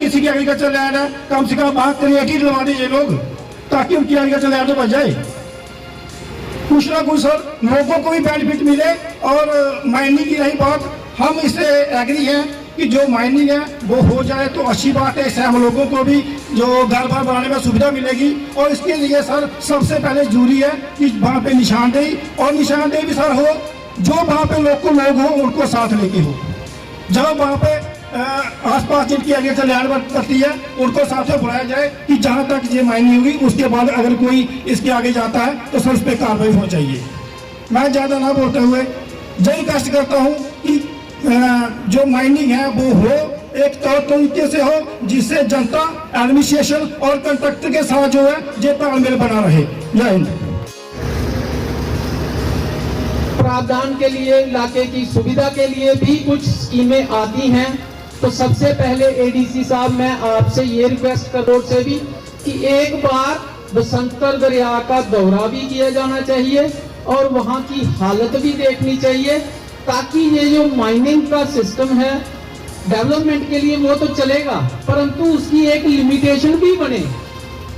किसी की agriculture land है, कम से कम वहां क्रिएटिव लगा दीजिए लोग, ताकि उनकी एग्रीकल्चर लैंड तो बच जाए। कुछ ना कुछ सर लोगों को भी बेनिफिट मिले। और माइनिंग की रही बात, हम इससे एग्री हैं कि जो माइनिंग है वो हो जाए तो अच्छी बात है। इससे हम लोगों को भी जो घर बार बनाने में सुविधा मिलेगी। और इसके लिए सर सबसे पहले जरूरी है कि वहाँ पे निशानदेही, और निशानदेही भी सर हो जो वहाँ पे लोग हो उनको साथ लेके हो। जब वहाँ पे आसपास जिनकी एग्रीकल्चर लैंड करती है उनको साथ में बुलाया जाए कि जहाँ तक ये माइनिंग होगी उसके बाद अगर कोई इसके आगे जाता है तो सर उस पर कार्रवाई होनी चाहिए। मैं ज़्यादा ना बोलते हुए यही कष्ट करता हूँ कि जो माइनिंग है वो हो एक तौर तरीके से हो जिससे जनता, एडमिनिस्ट्रेशन और कंट्रैक्टर के साथ जो है ये तालमेल बना रहे। जय हिंद। प्रावधान के लिए, इलाके की सुविधा के लिए भी कुछ स्कीमें आती हैं। तो सबसे पहले एडीसी साहब मैं आपसे ये रिक्वेस्ट कर रोड से भी कि एक बार बसंतर दरिया का दौरा भी किया जाना चाहिए और वहां की हालत भी देखनी चाहिए, ताकि ये जो माइनिंग का सिस्टम है डेवलपमेंट के लिए वो तो चलेगा, परंतु उसकी एक लिमिटेशन भी बने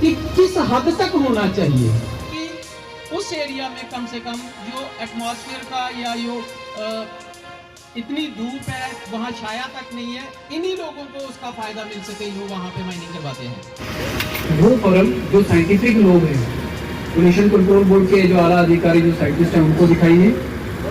कि किस हद तक होना चाहिए कि उस एरिया में कम से कम जो एटमॉस्फेयर का या जो इतनी धूप है वहाँ छाया तक नहीं है, इन्हीं लोगों को उसका फायदा मिल सके जो वहाँ पे माइनिंग करवाते हैं। वो फॉर्म जो साइंटिफिक लोग हैं, पोल्यूशन कंट्रोल बोर्ड के जो आला अधिकारी जो साइंटिस्ट हैं उनको दिखाइए,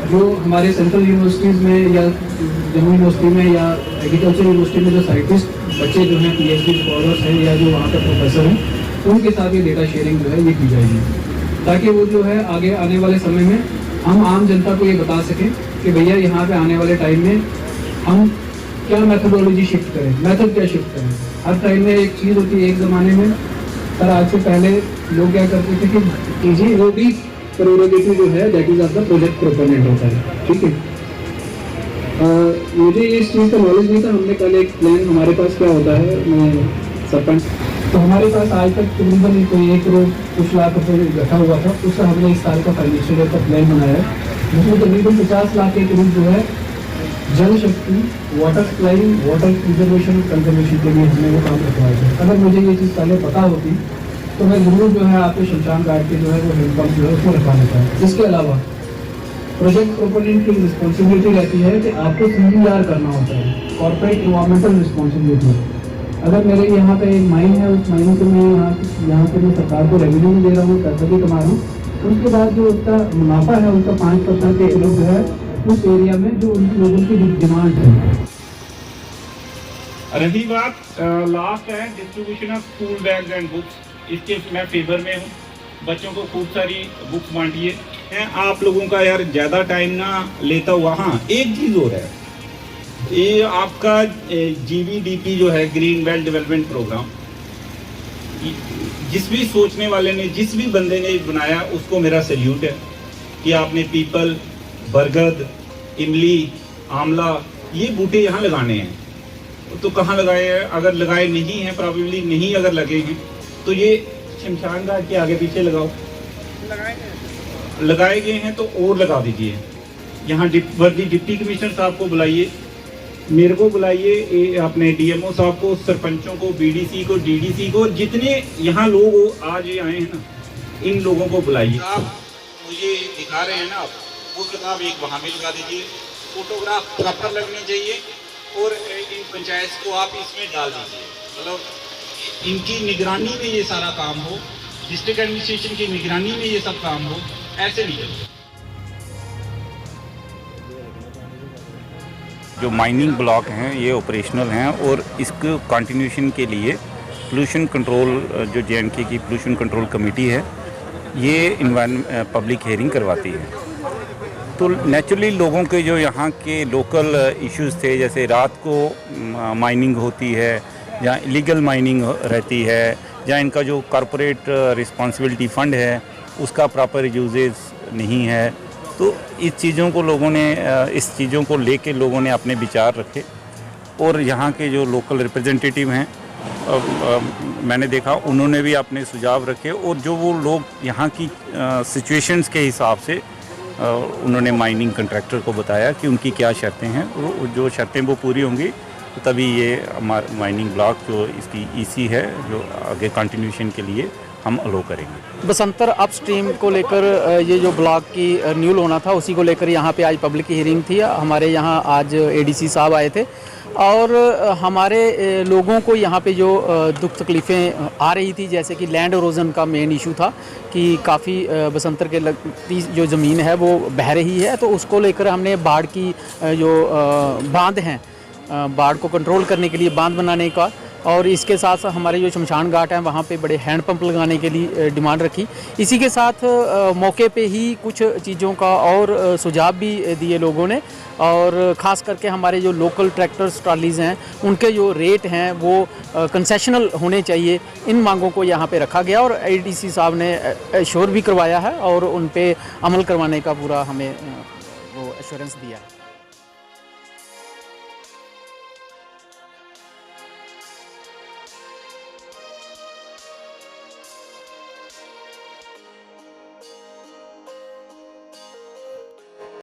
जो हमारे सेंट्रल यूनिवर्सिटीज़ में या जम्मू यूनिवर्सिटी में या एग्रीकल्चर यूनिवर्सिटी में जो साइंटिस्ट बच्चे जो हैं PhD स्कॉलर्स हैं या जो वहाँ पर प्रोफेसर हैं, उनके साथ ये डेटा शेयरिंग जो है ये की जाएगी, ताकि वो जो है आगे आने वाले समय में हम आम जनता को ये बता सकें कि भैया यहाँ पे आने वाले टाइम में हम क्या मेथोडोलॉजी शिफ्ट करें, मेथड क्या शिफ्ट करें। हर टाइम में एक चीज़ होती है, एक ज़माने में सर आज से पहले लोग क्या करते थे कि जी वो भी प्रेरोगेटिव जो है that is of the project proponent होता है, ठीक है। मुझे इस चीज़ का नॉलेज नहीं था। हमने कल एक प्लान, हमारे पास क्या होता है, मैं सरपंच, तो हमारे पास आज तक तकरीबन कोई 1 करोड़ कुछ लाख रुपये रखा हुआ था। उससे हमने इस साल का फाइनेंशियल ईयर का प्लान बनाया है, जिसमें तकरीबन 50 लाख के करीब जो है जल शक्ति, water supply, water preservation, conservation के लिए हमने वो काम रखवाया है। अगर मुझे ये चीज़ पहले पता होती तो मैं जरूर जो है आपके शमशान घाट के जो है वो हैंडपम्प जो है उसको रखवा देता है। इसके अलावा प्रोजेक्ट प्रोपोनेंट की रिस्पॉन्सिबिलिटी रहती है कि आपको CER करना होता है, कॉर्पोरेट इन्वायरमेंटल रिस्पॉन्सिबिलिटी। अगर मेरे यहाँ पे एक माइन है, उस माइन से मैं यहाँ पे मैं सरकार को रेवेन्यू भी दे रहा हूँ, पैसा भी कमा रहा हूँ, उसके बाद जो उसका मुनाफा है उसका 5% के लोग जो है उस एरिया में जो उन लोगों की डिमांड है। रही बात लास्ट है distribution of school bags and books, इसके मैं फेवर में हूँ। बच्चों को खूब सारी बुक्स बांटिए। आप लोगों का यार ज़्यादा टाइम ना लेता हुआ, हाँ एक चीज़ और है, ये आपका GVDP जो है ग्रीन बेल्ट डेवलपमेंट प्रोग्राम, जिस भी सोचने वाले ने, जिस भी बंदे ने बनाया उसको मेरा सैल्यूट है कि आपने पीपल, बरगद, इमली, आंवला ये बूटे यहाँ लगाने हैं। तो कहाँ लगाए हैं? अगर लगाए नहीं हैं, प्रॉबेबली नहीं अगर लगे हैं तो ये शमशान घाट के आगे पीछे लगाओ। लगाए गए हैं तो और लगा दीजिए। यहाँ वर्दी डिप्टी कमिश्नर साहब को बुलाइए, मेरे को बुलाइए, अपने DMO साहब को, सरपंचों को, BDC को, DDC को, जितने यहाँ लोग आज आए हैं ना, इन लोगों को बुलाइए। आप मुझे दिखा रहे हैं ना, आप वो किताब एक वहाँ भी लगा दीजिए, फोटोग्राफ प्रॉपर लगने चाहिए और इन पंचायत को आप इसमें डाल दीजिए। मतलब इनकी निगरानी में ये सारा काम हो, डिस्ट्रिक्ट एडमिनिस्ट्रेशन की निगरानी में ये सब काम हो, ऐसे नहीं चलते। जो माइनिंग ब्लॉक हैं ये ऑपरेशनल हैं और इसको कंटिन्यूशन के लिए पोल्यूशन कंट्रोल, जो JNK की पोल्यूशन कंट्रोल कमेटी है, ये पब्लिक हियरिंग करवाती है। तो नेचुरली लोगों के जो यहाँ के लोकल इश्यूज़ थे, जैसे रात को माइनिंग होती है या इलीगल माइनिंग रहती है, या इनका जो कॉरपोरेट रिस्पॉन्सिबिलिटी फ़ंड है उसका प्रॉपर यूजेज नहीं है, तो इस चीज़ों को लोगों ने, इस चीज़ों को लेके लोगों ने अपने विचार रखे। और यहाँ के जो लोकल रिप्रेजेंटेटिव हैं, मैंने देखा उन्होंने भी अपने सुझाव रखे, और जो वो लोग यहाँ की सिचुएशंस के हिसाब से उन्होंने माइनिंग कंट्रैक्टर को बताया कि उनकी क्या शर्तें हैं, जो शर्तें वो पूरी होंगी तभी ये हमारा माइनिंग ब्लॉक जो इसकी ईसी है जो आगे कंटिन्यूशन के लिए हम अलो करेंगे। बसंतर अपस्ट्रीम को लेकर ये जो ब्लॉक की रिन्यूअल होना था उसी को लेकर यहाँ पे आज पब्लिक हियरिंग थी। हमारे यहाँ आज एडीसी साहब आए थे और हमारे लोगों को यहाँ पे जो दुख तकलीफ़ें आ रही थी, जैसे कि लैंड एरोजन का मेन इशू था कि काफ़ी बसंतर के लगती जो ज़मीन है वो बह रही है, तो उसको लेकर हमने बाढ़ की जो बांध हैं, बाढ़ को कंट्रोल करने के लिए बांध बनाने का, और इसके साथ साथ हमारे जो शमशान घाट हैं वहाँ पे बड़े हैंड पंप लगाने के लिए डिमांड रखी। इसी के साथ मौके पे ही कुछ चीज़ों का और सुझाव भी दिए लोगों ने, और ख़ास करके हमारे जो लोकल ट्रैक्टर्स ट्रॉलीज़ हैं उनके जो रेट हैं वो कंसेशनल होने चाहिए। इन मांगों को यहाँ पे रखा गया और एडीसी साहब ने एश्योर भी करवाया है और उन पे अमल करवाने का पूरा हमें वो एश्योरेंस दिया है।